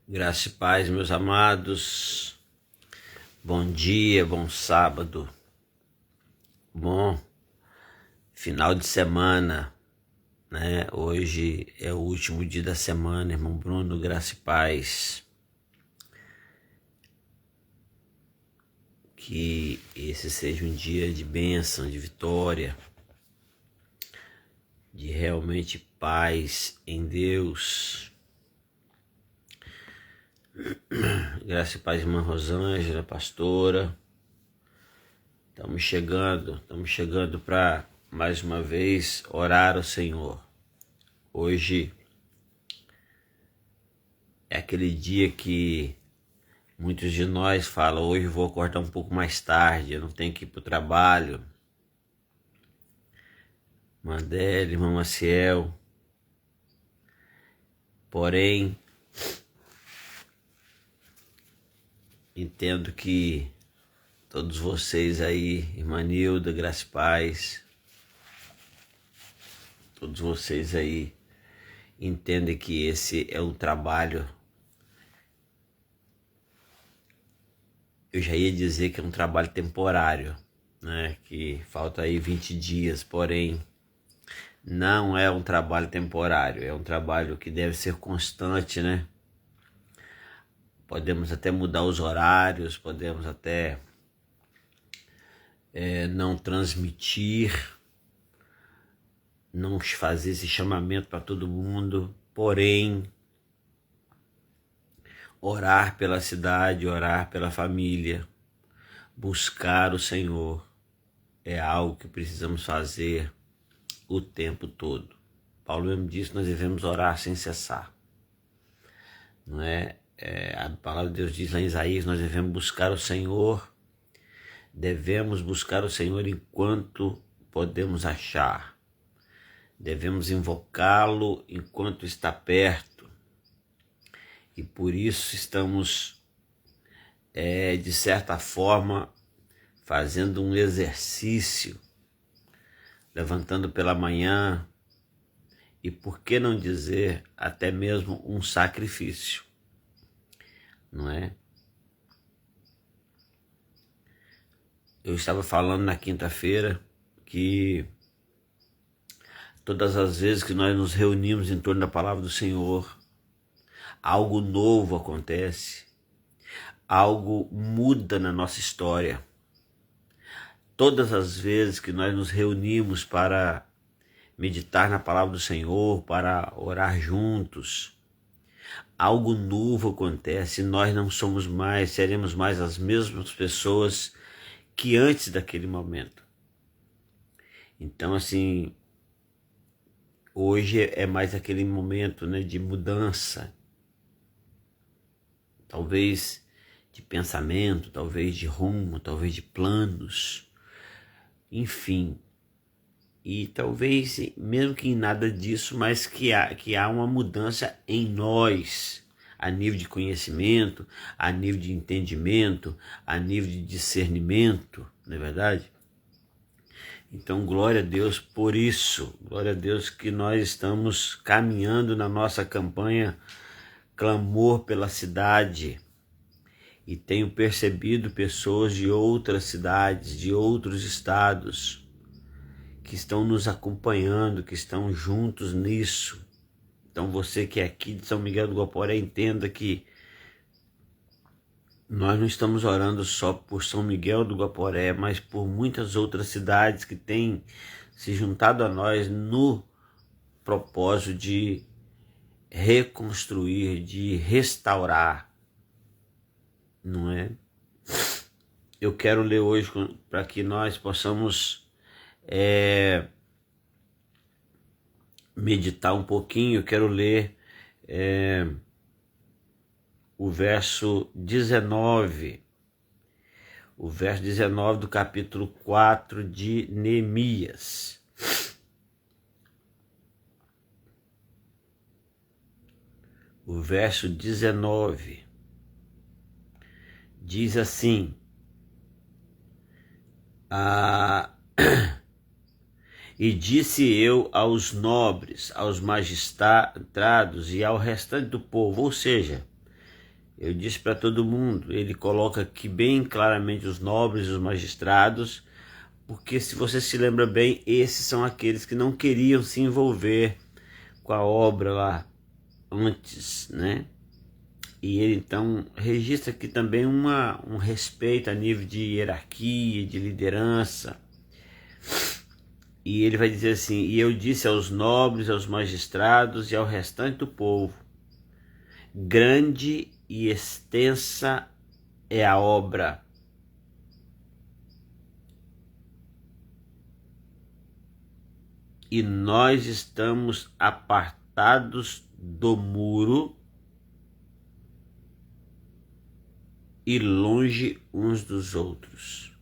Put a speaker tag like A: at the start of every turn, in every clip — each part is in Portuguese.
A: Graça e paz, meus amados. Bom dia, bom sábado, bom final de semana, né? Hoje é o último dia da semana, irmão Bruno, graça e paz. Que esse seja um dia de bênção, de vitória, de realmente paz em Deus. Graça e paz, irmã Rosângela, pastora. Estamos chegando para mais uma vez orar ao Senhor. Hoje é aquele dia que muitos de nós falam: hoje eu vou acordar um pouco mais tarde, eu não tenho que ir para o trabalho. Mandele, irmão Maciel. Porém, entendo que todos vocês aí, irmã Nilda, graça e paz, todos vocês aí entendem que esse é um trabalho, eu já ia dizer que é um trabalho temporário, né? Que falta aí 20 dias, porém não é um trabalho temporário, é um trabalho que deve ser constante, né? Podemos até mudar os horários, podemos até não transmitir, não fazer esse chamamento para todo mundo, porém orar pela cidade, orar pela família, buscar o Senhor é algo que precisamos fazer o tempo todo. Paulo mesmo disse que nós devemos orar sem cessar, não é? A palavra de Deus diz lá em Isaías, nós devemos buscar o Senhor enquanto podemos achar, devemos invocá-lo enquanto está perto, e por isso estamos, de certa forma, fazendo um exercício, levantando pela manhã, e por que não dizer até mesmo um sacrifício, não é? Eu estava falando na quinta-feira que todas as vezes que nós nos reunimos em torno da palavra do Senhor, algo novo acontece, algo muda na nossa história. Todas as vezes que nós nos reunimos para meditar na palavra do Senhor, para orar juntos, algo novo acontece, nós não seremos mais as mesmas pessoas que antes daquele momento. Então, assim, hoje é mais aquele momento, né, de mudança, talvez de pensamento, talvez de rumo, talvez de planos, enfim. E talvez, mesmo que em nada disso, mas que há uma mudança em nós, a nível de conhecimento, a nível de entendimento, a nível de discernimento, não é verdade? Então, glória a Deus por isso, glória a Deus que nós estamos caminhando na nossa campanha Clamor pela Cidade, e tenho percebido pessoas de outras cidades, de outros estados, que estão nos acompanhando, que estão juntos nisso. Então você que é aqui de São Miguel do Guaporé, entenda que nós não estamos orando só por São Miguel do Guaporé, mas por muitas outras cidades que têm se juntado a nós no propósito de reconstruir, de restaurar, não é? Eu quero ler hoje para que nós possamos meditar um pouquinho. Eu quero ler o verso 19, do capítulo 4 de Neemias. O verso 19 diz assim: E disse eu aos nobres, aos magistrados e ao restante do povo, ou seja, Eu disse para todo mundo, ele coloca aqui bem claramente os nobres e os magistrados, porque se você se lembra bem, esses são aqueles que não queriam se envolver com a obra lá antes, né? E ele então registra aqui também um respeito a nível de hierarquia, de liderança. E ele vai dizer assim: e eu disse aos nobres, aos magistrados e ao restante do povo, grande e extensa é a obra. E nós estamos apartados do muro e longe uns dos outros.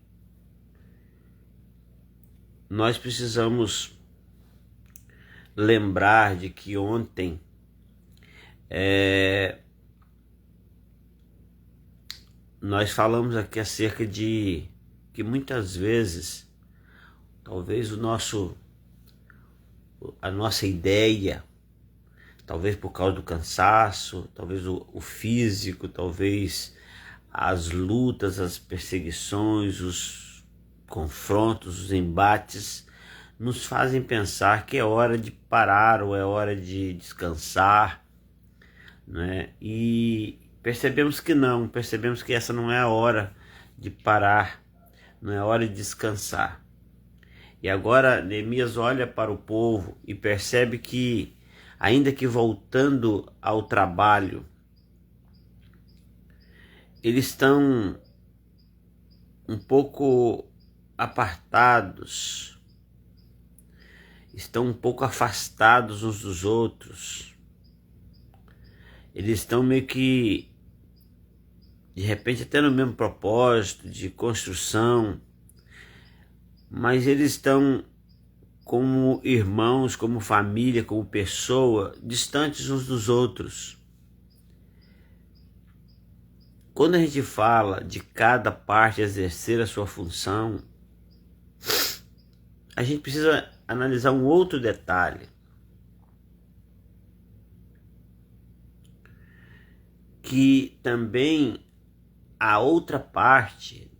A: Nós precisamos lembrar de que ontem nós falamos aqui acerca de que muitas vezes talvez a nossa ideia, talvez por causa do cansaço, talvez o físico, talvez as lutas, as perseguições, os confrontos, os embates, nos fazem pensar que é hora de parar ou é hora de descansar, né? E percebemos que não, percebemos que essa não é a hora de parar, não é a hora de descansar. E agora Neemias olha para o povo e percebe que, ainda que voltando ao trabalho, eles estão um pouco apartados, estão um pouco afastados uns dos outros. Eles estão meio que, de repente, até no mesmo propósito de construção, mas eles estão como irmãos, como família, como pessoa, distantes uns dos outros. Quando a gente fala de cada parte exercer a sua função, a gente precisa analisar um outro detalhe. Que também a outra parte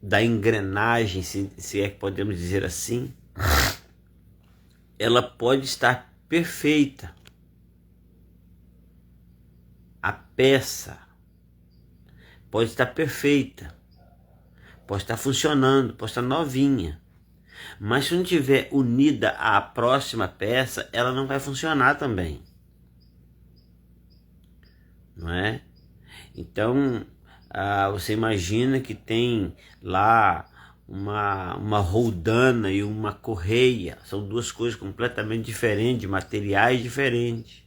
A: da engrenagem, se é que podemos dizer assim, ela pode estar perfeita. A peça pode estar perfeita, pode estar funcionando, pode estar novinha, mas se não tiver unida à próxima peça, ela não vai funcionar também, não é? Então, você imagina que tem lá uma roldana e uma correia, são duas coisas completamente diferentes, materiais diferentes.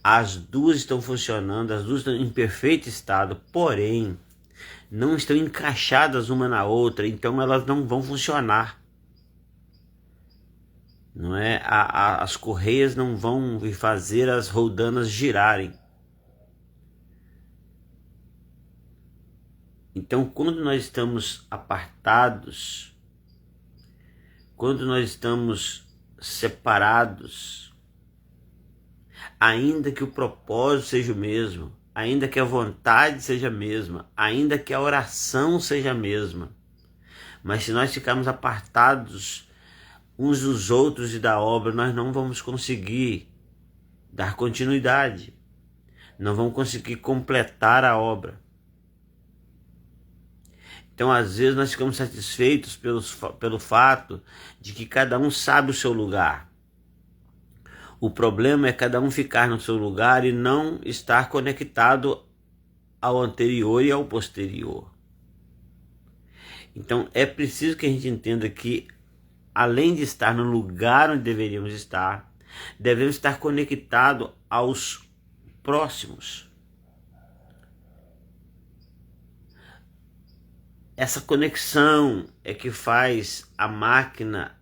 A: As duas estão funcionando, as duas estão em perfeito estado, porém não estão encaixadas uma na outra, então elas não vão funcionar. Não é? As correias não vão fazer as roldanas girarem. Então, quando nós estamos apartados, quando nós estamos separados, ainda que o propósito seja o mesmo, ainda que a vontade seja a mesma, ainda que a oração seja a mesma, mas se nós ficarmos apartados uns dos outros e da obra, nós não vamos conseguir dar continuidade, não vamos conseguir completar a obra. Então, às vezes, nós ficamos satisfeitos pelo fato de que cada um sabe o seu lugar. O problema é cada um ficar no seu lugar e não estar conectado ao anterior e ao posterior. Então, é preciso que a gente entenda que, além de estar no lugar onde deveríamos estar, devemos estar conectados aos próximos. Essa conexão é que faz a máquina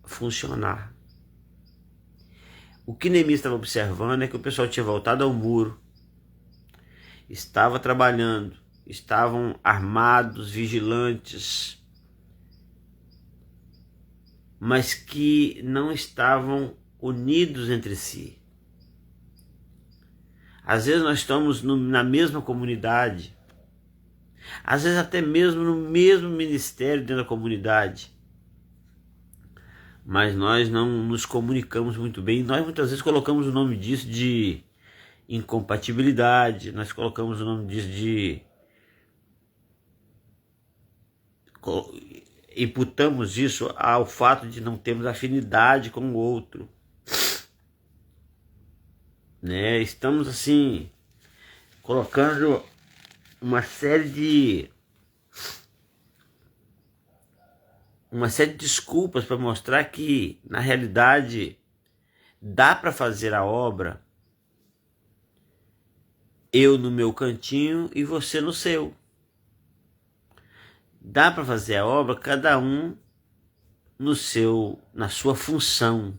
A: funcionar. O que Neemias estava observando é que o pessoal tinha voltado ao muro, estava trabalhando, estavam armados, vigilantes, mas que não estavam unidos entre si. Às vezes nós estamos na mesma comunidade, às vezes até mesmo no mesmo ministério dentro da comunidade, mas nós não nos comunicamos muito bem. Nós muitas vezes colocamos o nome disso de incompatibilidade, nós colocamos o nome disso de... imputamos isso ao fato de não termos afinidade com o outro, né? Estamos assim colocando uma série de desculpas para mostrar que na realidade dá para fazer a obra, eu no meu cantinho e você no seu. Dá para fazer a obra cada um na sua função.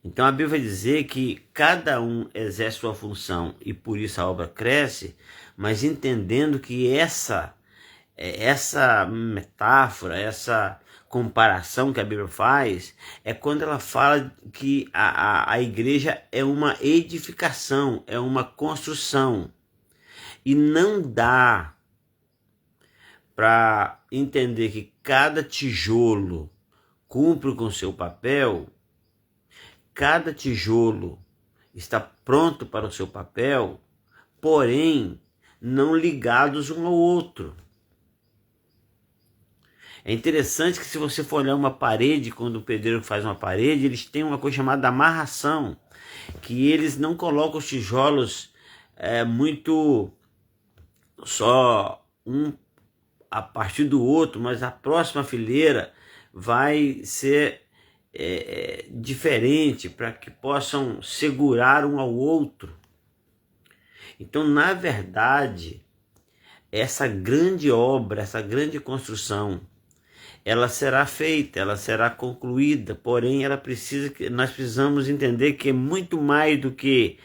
A: Então a Bíblia vai dizer que cada um exerce sua função e por isso a obra cresce, mas entendendo que essa metáfora, essa comparação que a Bíblia faz, é quando ela fala que a igreja é uma edificação, é uma construção. E não dá para entender que cada tijolo cumpre com seu papel, cada tijolo está pronto para o seu papel, porém não ligados um ao outro. É interessante que se você for olhar uma parede, quando o pedreiro faz uma parede, eles têm uma coisa chamada amarração, que eles não colocam os tijolos muito só um a partir do outro, mas a próxima fileira vai ser diferente para que possam segurar um ao outro. Então, na verdade, essa grande obra, essa grande construção, ela será feita, ela será concluída, porém nós precisamos entender que é muito mais do que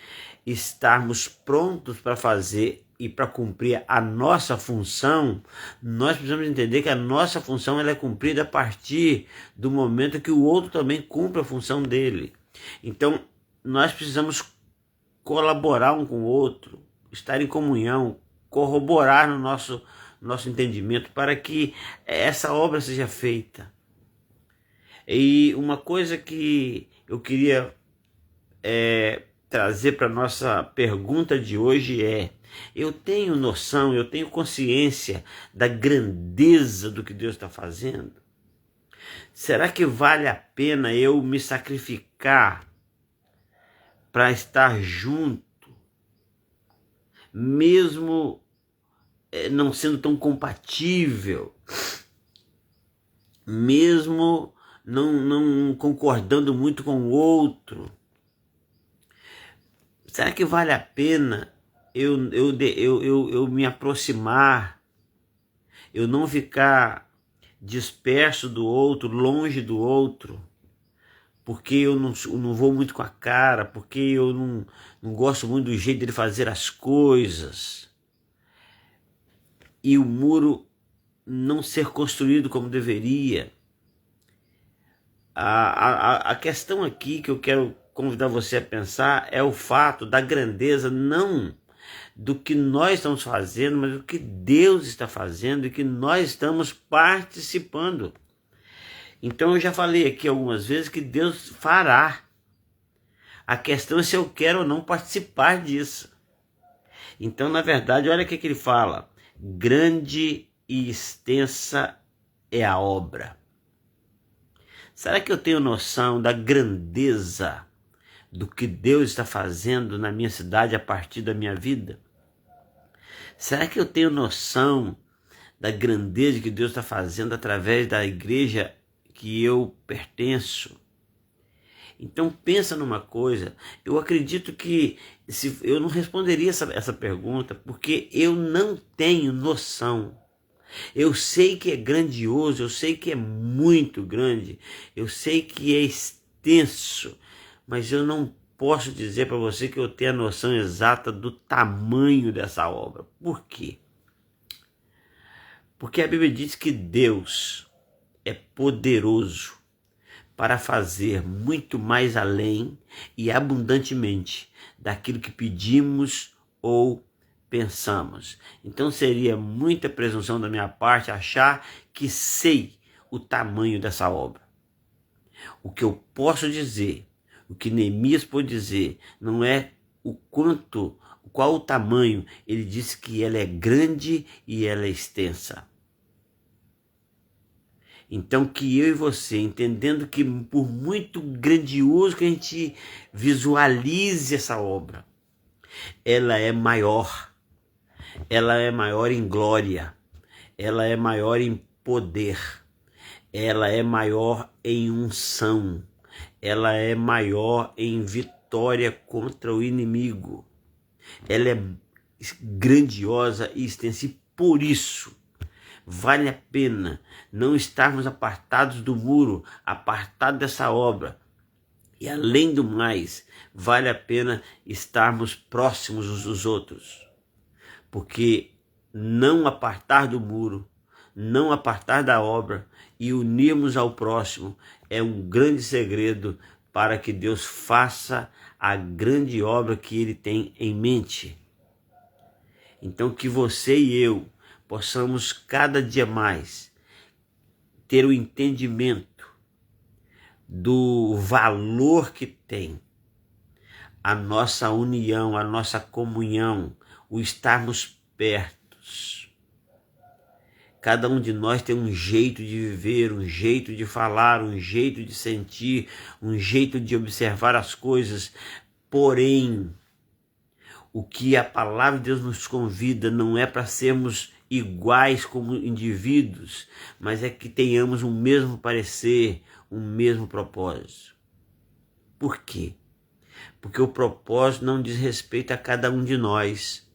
A: estarmos prontos para fazer e para cumprir a nossa função. Nós precisamos entender que a nossa função ela é cumprida a partir do momento que o outro também cumpre a função dele. Então, nós precisamos colaborar um com o outro, estar em comunhão, corroborar no nosso entendimento para que essa obra seja feita. E uma coisa que eu queria trazer para a nossa pergunta de hoje é: eu tenho noção, eu tenho consciência da grandeza do que Deus está fazendo? Será que vale a pena eu me sacrificar para estar junto, mesmo não sendo tão compatível, mesmo não concordando muito com o outro? Será que vale a pena eu me aproximar, eu não ficar disperso do outro, longe do outro, porque eu não vou muito com a cara, porque eu não gosto muito do jeito dele fazer as coisas, e o muro não ser construído como deveria? A questão aqui que eu quero convidar você a pensar é o fato da grandeza, não do que nós estamos fazendo, mas do que Deus está fazendo e que nós estamos participando. Então eu já falei aqui algumas vezes que Deus fará. A questão é se eu quero ou não participar disso. Então, na verdade, olha o que ele fala: grande e extensa é a obra. Será que eu tenho noção da grandeza do que Deus está fazendo na minha cidade a partir da minha vida? Será que eu tenho noção da grandeza que Deus está fazendo através da igreja que eu pertenço? Então pensa numa coisa, eu acredito que eu não responderia essa pergunta, porque eu não tenho noção. Eu sei que é grandioso, eu sei que é muito grande, eu sei que é extenso, mas eu não posso dizer para você que eu tenho a noção exata do tamanho dessa obra. Por quê? Porque a Bíblia diz que Deus é poderoso para fazer muito mais além e abundantemente daquilo que pedimos ou pensamos. Então seria muita presunção da minha parte achar que sei o tamanho dessa obra. O que eu posso dizer, o que Neemias pode dizer, não é qual o tamanho. Ele disse que ela é grande e ela é extensa. Então que eu e você, entendendo que por muito grandioso que a gente visualize essa obra, ela é maior em glória, ela é maior em poder, ela é maior em unção, ela é maior em vitória contra o inimigo, ela é grandiosa e extensa, e por isso vale a pena não estarmos apartados do muro, apartados dessa obra. E além do mais, vale a pena estarmos próximos uns dos outros. Porque não apartar do muro, não apartar da obra e unirmos ao próximo é um grande segredo para que Deus faça a grande obra que Ele tem em mente. Então que você e eu possamos cada dia mais ter o entendimento do valor que tem a nossa união, a nossa comunhão, o estarmos pertos. Cada um de nós tem um jeito de viver, um jeito de falar, um jeito de sentir, um jeito de observar as coisas. Porém, o que a palavra de Deus nos convida não é para sermos iguais como indivíduos, mas é que tenhamos um mesmo parecer, um mesmo propósito. Por quê? Porque o propósito não diz respeito a cada um de nós.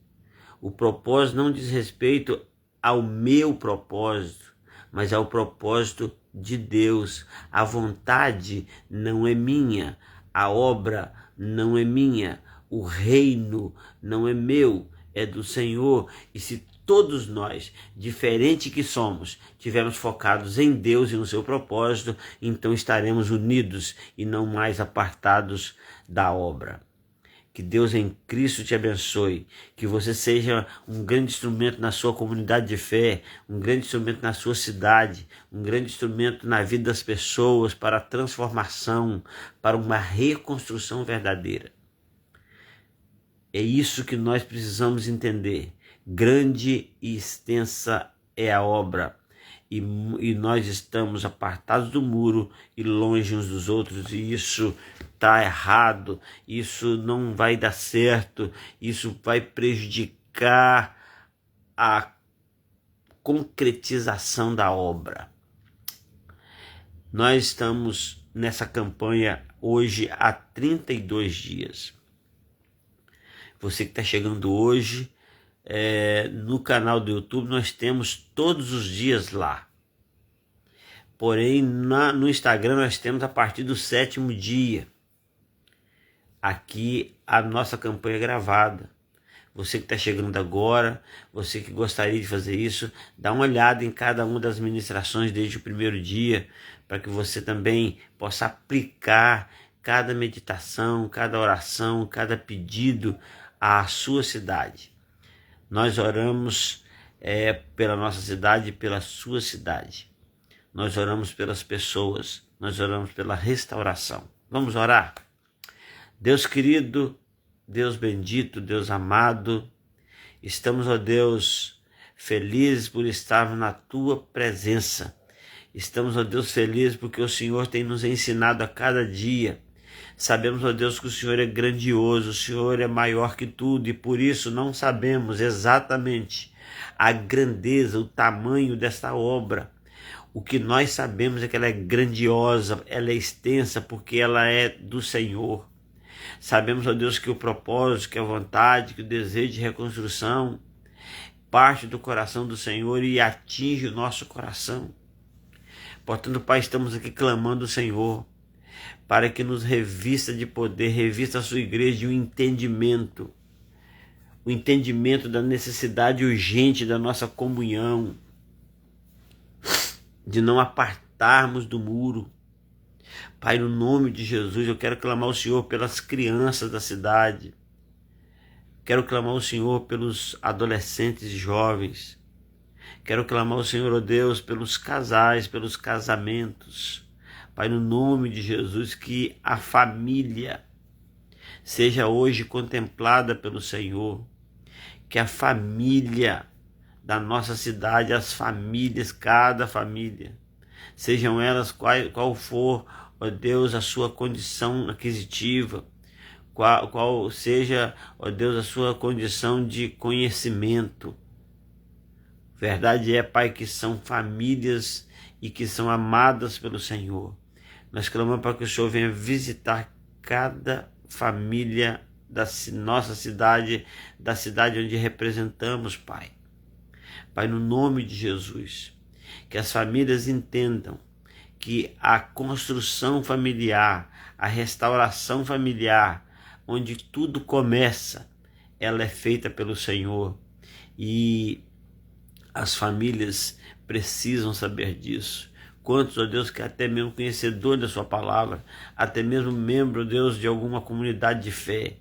A: O propósito não diz respeito ao meu propósito, mas ao propósito de Deus. A vontade não é minha, a obra não é minha, o reino não é meu, é do Senhor. E se todos nós, diferente que somos, estivermos focados em Deus e no seu propósito, então estaremos unidos e não mais apartados da obra. Que Deus em Cristo te abençoe, que você seja um grande instrumento na sua comunidade de fé, um grande instrumento na sua cidade, um grande instrumento na vida das pessoas para a transformação, para uma reconstrução verdadeira. É isso que nós precisamos entender. Grande e extensa é a obra, e nós estamos apartados do muro e longe uns dos outros, e isso está errado, isso não vai dar certo, isso vai prejudicar a concretização da obra. Nós estamos nessa campanha hoje há 32 dias. Você que está chegando hoje, no canal do YouTube nós temos todos os dias lá. Porém, no Instagram nós temos a partir do 7º dia. Aqui a nossa campanha gravada. Você que está chegando agora, você que gostaria de fazer isso, dá uma olhada em cada uma das ministrações desde o primeiro dia, para que você também possa aplicar cada meditação, cada oração, cada pedido à sua cidade. Nós oramos pela nossa cidade e pela sua cidade. Nós oramos pelas pessoas, nós oramos pela restauração. Vamos orar? Deus querido, Deus bendito, Deus amado, estamos, ó Deus, felizes por estarmos na Tua presença. Estamos, ó Deus, felizes porque o Senhor tem nos ensinado a cada dia. Sabemos, ó Deus, que o Senhor é grandioso, o Senhor é maior que tudo, e por isso não sabemos exatamente a grandeza, o tamanho desta obra. O que nós sabemos é que ela é grandiosa, ela é extensa, porque ela é do Senhor. Sabemos, ó Deus, que o propósito, que a vontade, que o desejo de reconstrução parte do coração do Senhor e atinge o nosso coração. Portanto, Pai, estamos aqui clamando ao Senhor para que nos revista de poder, revista a sua igreja de um entendimento, o entendimento da necessidade urgente da nossa comunhão, de não apartarmos do muro, Pai, no nome de Jesus, eu quero clamar ao Senhor pelas crianças da cidade. Quero clamar ao Senhor pelos adolescentes e jovens. Quero clamar ao Senhor, ó Deus, pelos casais, pelos casamentos. Pai, no nome de Jesus, que a família seja hoje contemplada pelo Senhor. Que a família da nossa cidade, as famílias, cada família, sejam elas qual for, ó Deus, a sua condição aquisitiva, qual seja, ó Deus, a sua condição de conhecimento. Verdade é, Pai, que são famílias e que são amadas pelo Senhor. Nós clamamos para que o Senhor venha visitar cada família da nossa cidade, da cidade onde representamos, Pai. Pai, no nome de Jesus, que as famílias entendam que a construção familiar, a restauração familiar, onde tudo começa, ela é feita pelo Senhor. E as famílias precisam saber disso. Quantos, ó Deus, que até mesmo conhecedor da sua palavra, até mesmo membro, ó Deus, de alguma comunidade de fé,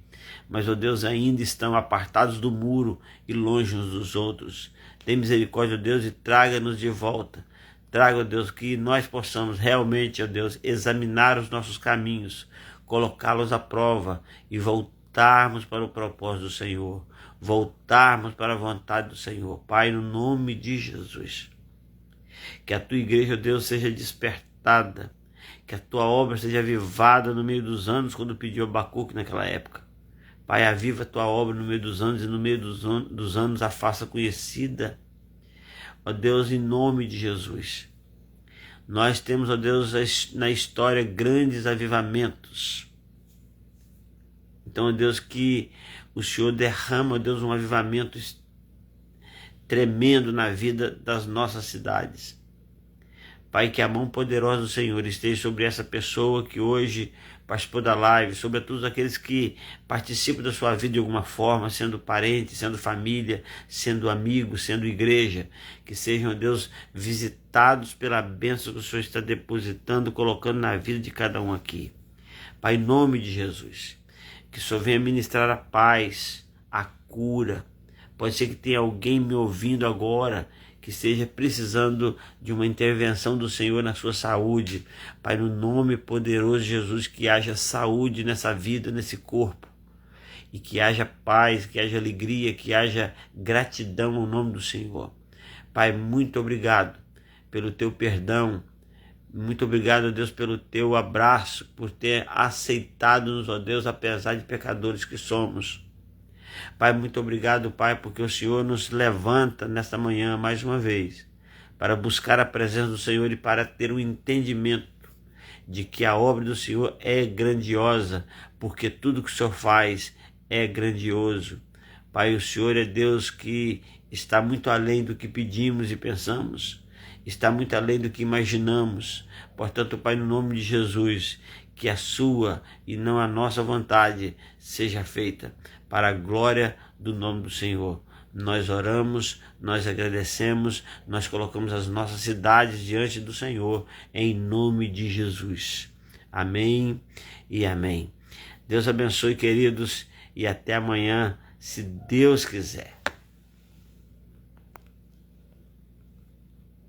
A: mas, ó Deus, ainda estão apartados do muro e longe uns dos outros. Tem misericórdia, ó Deus, e traga-nos de volta. Traga, ó Deus, que nós possamos realmente, ó Deus, examinar os nossos caminhos, colocá-los à prova e voltarmos para o propósito do Senhor, voltarmos para a vontade do Senhor. Pai, no nome de Jesus, que a tua igreja, ó Deus, seja despertada, que a tua obra seja avivada no meio dos anos, quando pediu Abacuque naquela época. Pai, aviva a tua obra no meio dos anos e no meio dos anos a faça conhecida. Ó Deus, em nome de Jesus. Nós temos, ó Deus, na história grandes avivamentos. Então, ó Deus, que o Senhor derrama, ó Deus, um avivamento tremendo na vida das nossas cidades. Pai, que a mão poderosa do Senhor esteja sobre essa pessoa que hoje participou da live, sobre todos aqueles que participam da sua vida de alguma forma, sendo parente, sendo família, sendo amigo, sendo igreja, que sejam, Deus, visitados pela bênção que o Senhor está depositando, colocando na vida de cada um aqui. Pai, em nome de Jesus, que o Senhor venha ministrar a paz, a cura. Pode ser que tenha alguém me ouvindo agora que esteja precisando de uma intervenção do Senhor na sua saúde. Pai, no nome poderoso de Jesus, que haja saúde nessa vida, nesse corpo, e que haja paz, que haja alegria, que haja gratidão no nome do Senhor. Pai, muito obrigado pelo teu perdão, muito obrigado, Deus, pelo teu abraço, por ter aceitado-nos, ó Deus, apesar de pecadores que somos. Pai, muito obrigado, Pai, porque o Senhor nos levanta nesta manhã mais uma vez para buscar a presença do Senhor e para ter um entendimento de que a obra do Senhor é grandiosa, porque tudo que o Senhor faz é grandioso. Pai, o Senhor é Deus que está muito além do que pedimos e pensamos, está muito além do que imaginamos. Portanto, Pai, no nome de Jesus, que a sua e não a nossa vontade seja feita, para a glória do nome do Senhor. Nós oramos, nós agradecemos, nós colocamos as nossas cidades diante do Senhor, em nome de Jesus. Amém e amém. Deus abençoe, queridos, e até amanhã, se Deus quiser.